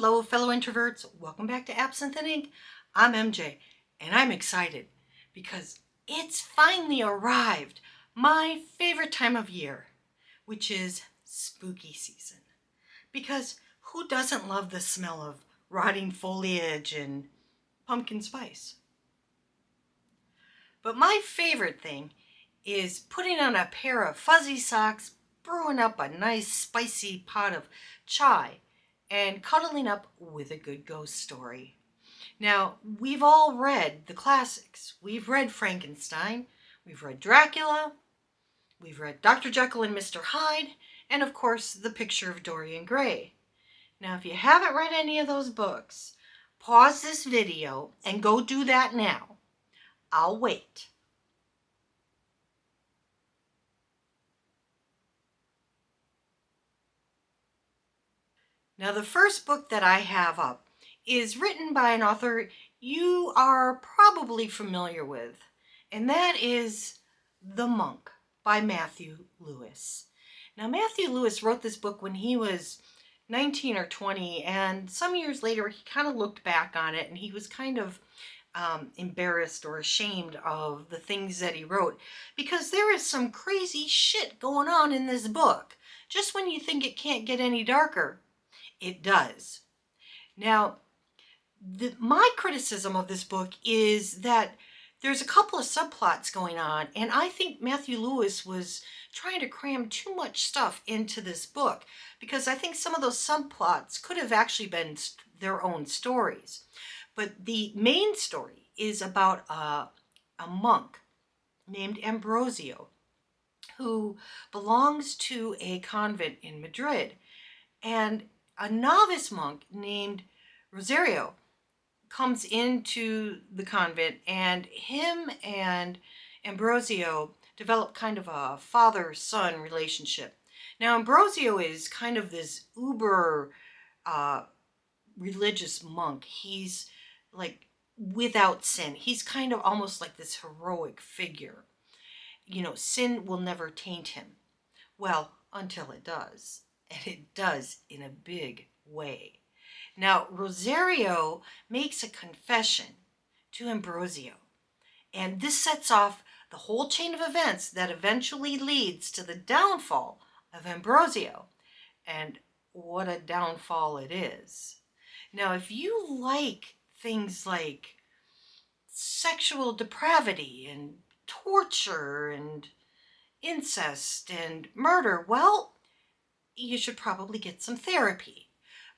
Hello, fellow introverts. Welcome back to Absinthe and Ink. I'm MJ, and I'm excited because it's finally arrived, my favorite time of year, which is spooky season. Because who doesn't love the smell of rotting foliage and pumpkin spice? But my favorite thing is putting on a pair of fuzzy socks, brewing up a nice spicy pot of chai, and cuddling up with a good ghost story. Now, we've all read the classics. We've read Frankenstein, we've read Dracula, we've read Dr. Jekyll and Mr. Hyde, and of course, The Picture of Dorian Gray. Now, if you haven't read any of those books, pause this video and go do that now. I'll wait. Now, the first book that I have up is written by an author you are probably familiar with, and that is The Monk by Matthew Lewis. Now, Matthew Lewis wrote this book when he was 19 or 20, and some years later he kind of looked back on it and he was kind of embarrassed or ashamed of the things that he wrote, because there is some crazy shit going on in this book. Just when you think it can't get any darker, it does. Now, my criticism of this book is that there's a couple of subplots going on, and I think Matthew Lewis was trying to cram too much stuff into this book, because I think some of those subplots could have actually been their own stories. But the main story is about a monk named Ambrosio, who belongs to a convent in Madrid, and a novice monk named Rosario comes into the convent, and him and Ambrosio develop kind of a father-son relationship. Now, Ambrosio is kind of this uber religious monk. He's like without sin. He's kind of almost like this heroic figure. You know, sin will never taint him. Well, until it does. And it does in a big way. Now, Rosario makes a confession to Ambrosio, and this sets off the whole chain of events that eventually leads to the downfall of Ambrosio. And what a downfall it is. Now, if you like things like sexual depravity and torture and incest and murder, well, you should probably get some therapy.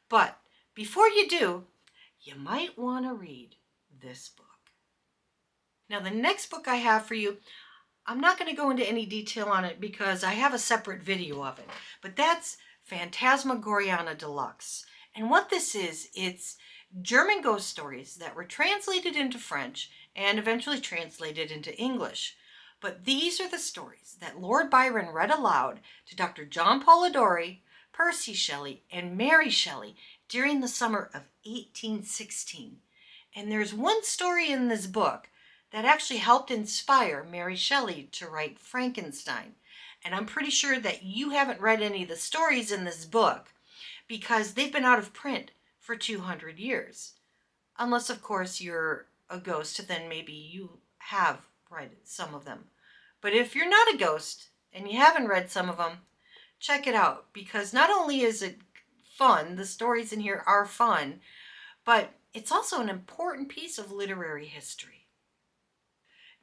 But before you do, you might want to read this book. Now, the next book I have for you, I'm not going to go into any detail on it because I have a separate video of it, but that's Phantasmagoriana Deluxe. And what this is, it's German ghost stories that were translated into French and eventually translated into English. But these are the stories that Lord Byron read aloud to Dr. John Polidori, Percy Shelley, and Mary Shelley during the summer of 1816. And there's one story in this book that actually helped inspire Mary Shelley to write Frankenstein. And I'm pretty sure that you haven't read any of the stories in this book because they've been out of print for 200 years. Unless, of course, you're a ghost, then maybe you have read some of them. But if you're not a ghost and you haven't read some of them, check it out, because not only is it fun, the stories in here are fun, but it's also an important piece of literary history.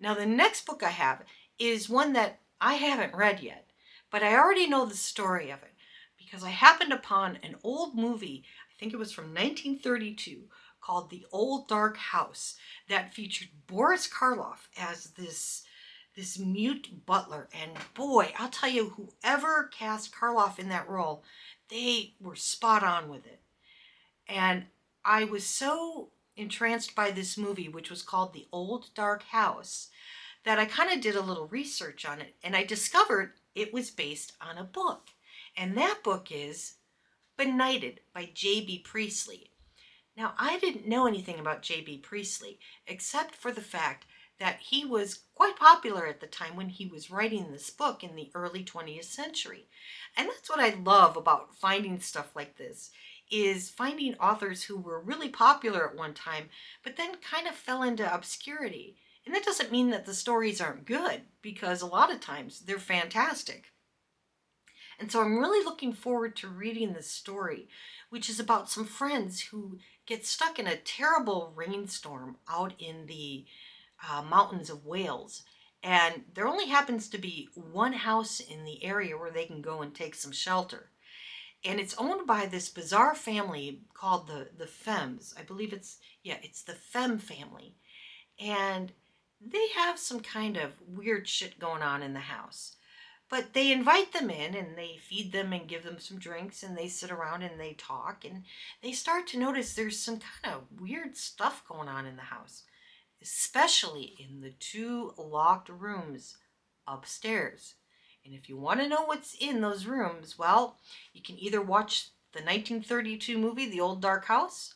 Now, the next book I have is one that I haven't read yet, but I already know the story of it because I happened upon an old movie, I think it was from 1932, called The Old Dark House, that featured Boris Karloff as this mute butler. And boy, I'll tell you, whoever cast Karloff in that role, they were spot on with it. And I was so entranced by this movie, which was called The Old Dark House, that I kind of did a little research on it, and I discovered it was based on a book. And that book is Benighted by J.B. Priestley. Now, I didn't know anything about J.B. Priestley, except for the fact that he was quite popular at the time when he was writing this book in the early 20th century. And that's what I love about finding stuff like this, is finding authors who were really popular at one time, but then kind of fell into obscurity. And that doesn't mean that the stories aren't good, because a lot of times they're fantastic. And so I'm really looking forward to reading this story, which is about some friends who get stuck in a terrible rainstorm out in the mountains of Wales. And there only happens to be one house in the area where they can go and take some shelter. And it's owned by this bizarre family called the Fems. I believe it's the Fem family. And they have some kind of weird shit going on in the house. But they invite them in and they feed them and give them some drinks and they sit around and they talk and they start to notice there's some kind of weird stuff going on in the house, especially in the two locked rooms upstairs. And if you want to know what's in those rooms, well, you can either watch the 1932 movie, The Old Dark House,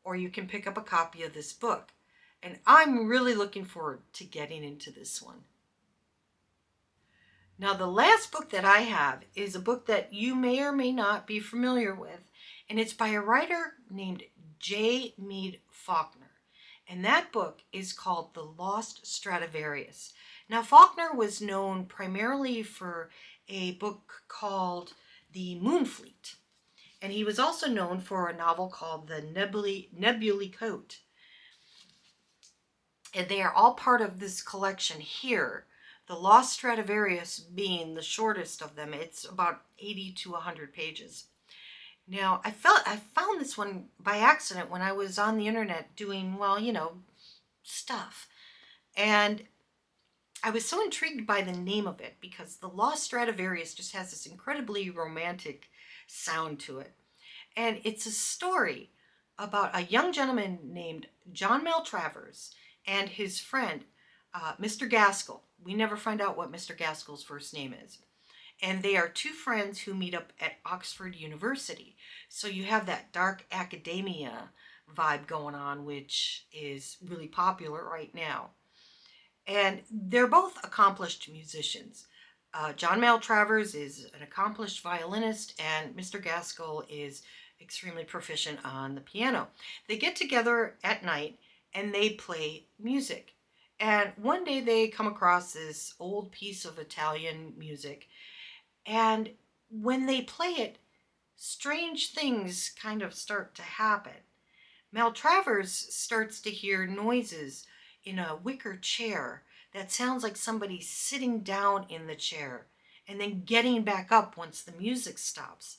or you can pick up a copy of this book. And I'm really looking forward to getting into this one. Now, the last book that I have is a book that you may or may not be familiar with, and it's by a writer named J. Mead Faulkner. And that book is called The Lost Stradivarius. Now, Faulkner was known primarily for a book called The Moonfleet, and he was also known for a novel called The Nebulae Coat. And they are all part of this collection here. The Lost Stradivarius being the shortest of them. It's about 80 to 100 pages. Now, I found this one by accident when I was on the internet doing, stuff. And I was so intrigued by the name of it because The Lost Stradivarius just has this incredibly romantic sound to it. And it's a story about a young gentleman named John Maltravers and his friend, Mr. Gaskell. We never find out what Mr. Gaskell's first name is. And they are two friends who meet up at Oxford University. So you have that dark academia vibe going on, which is really popular right now. And they're both accomplished musicians. John Maltravers is an accomplished violinist, and Mr. Gaskell is extremely proficient on the piano. They get together at night and they play music. And one day they come across this old piece of Italian music. And when they play it, strange things kind of start to happen. Maltravers starts to hear noises in a wicker chair that sounds like somebody sitting down in the chair and then getting back up once the music stops.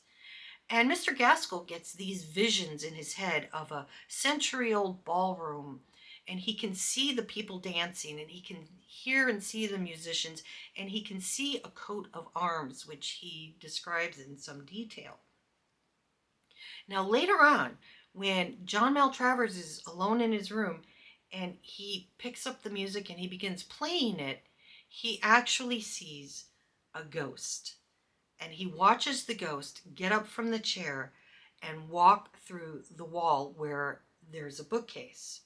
And Mr. Gaskell gets these visions in his head of a century-old ballroom, and he can see the people dancing, and he can hear and see the musicians, and he can see a coat of arms, which he describes in some detail. Now, later on, when John Maltravers is alone in his room and he picks up the music and he begins playing it, he actually sees a ghost. And he watches the ghost get up from the chair and walk through the wall where there's a bookcase.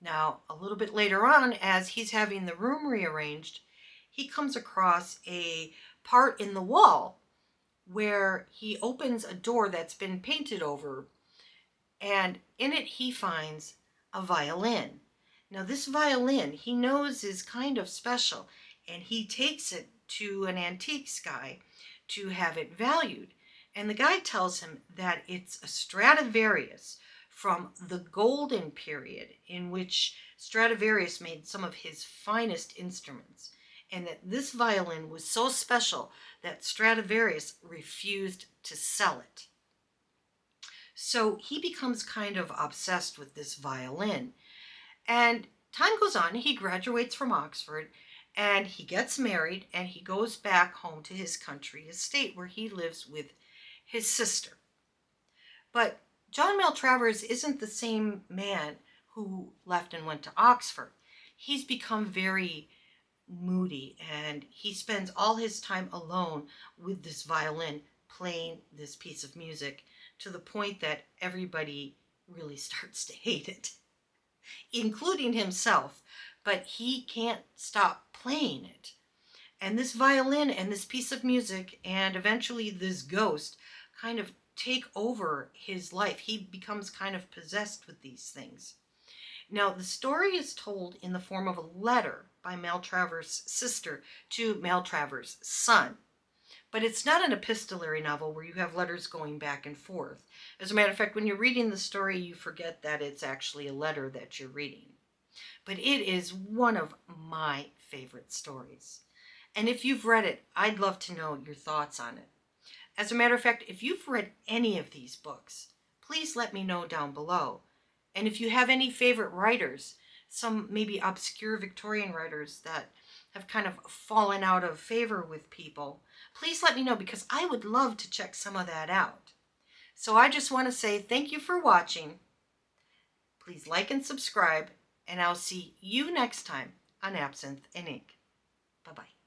Now, a little bit later on, as he's having the room rearranged, he comes across a part in the wall where he opens a door that's been painted over, and in it he finds a violin. Now, this violin he knows is kind of special, and he takes it to an antiques guy to have it valued. And the guy tells him that it's a Stradivarius from the golden period in which Stradivarius made some of his finest instruments, and that this violin was so special that Stradivarius refused to sell it. So he becomes kind of obsessed with this violin. And time goes on, he graduates from Oxford, and he gets married, and he goes back home to his country estate where he lives with his sister. But John Maltravers isn't the same man who left and went to Oxford. He's become very moody, and he spends all his time alone with this violin playing this piece of music to the point that everybody really starts to hate it, including himself. But he can't stop playing it. And this violin and this piece of music and eventually this ghost kind of take over his life. He becomes kind of possessed with these things. Now, the story is told in the form of a letter by Maltravers' sister to Maltravers' son. But it's not an epistolary novel where you have letters going back and forth. As a matter of fact, when you're reading the story, you forget that it's actually a letter that you're reading. But it is one of my favorite stories. And if you've read it, I'd love to know your thoughts on it. As a matter of fact, if you've read any of these books, please let me know down below. And if you have any favorite writers, some maybe obscure Victorian writers that have kind of fallen out of favor with people, please let me know because I would love to check some of that out. So I just want to say thank you for watching. Please like and subscribe, and I'll see you next time on Absinthe and Ink. Bye-bye.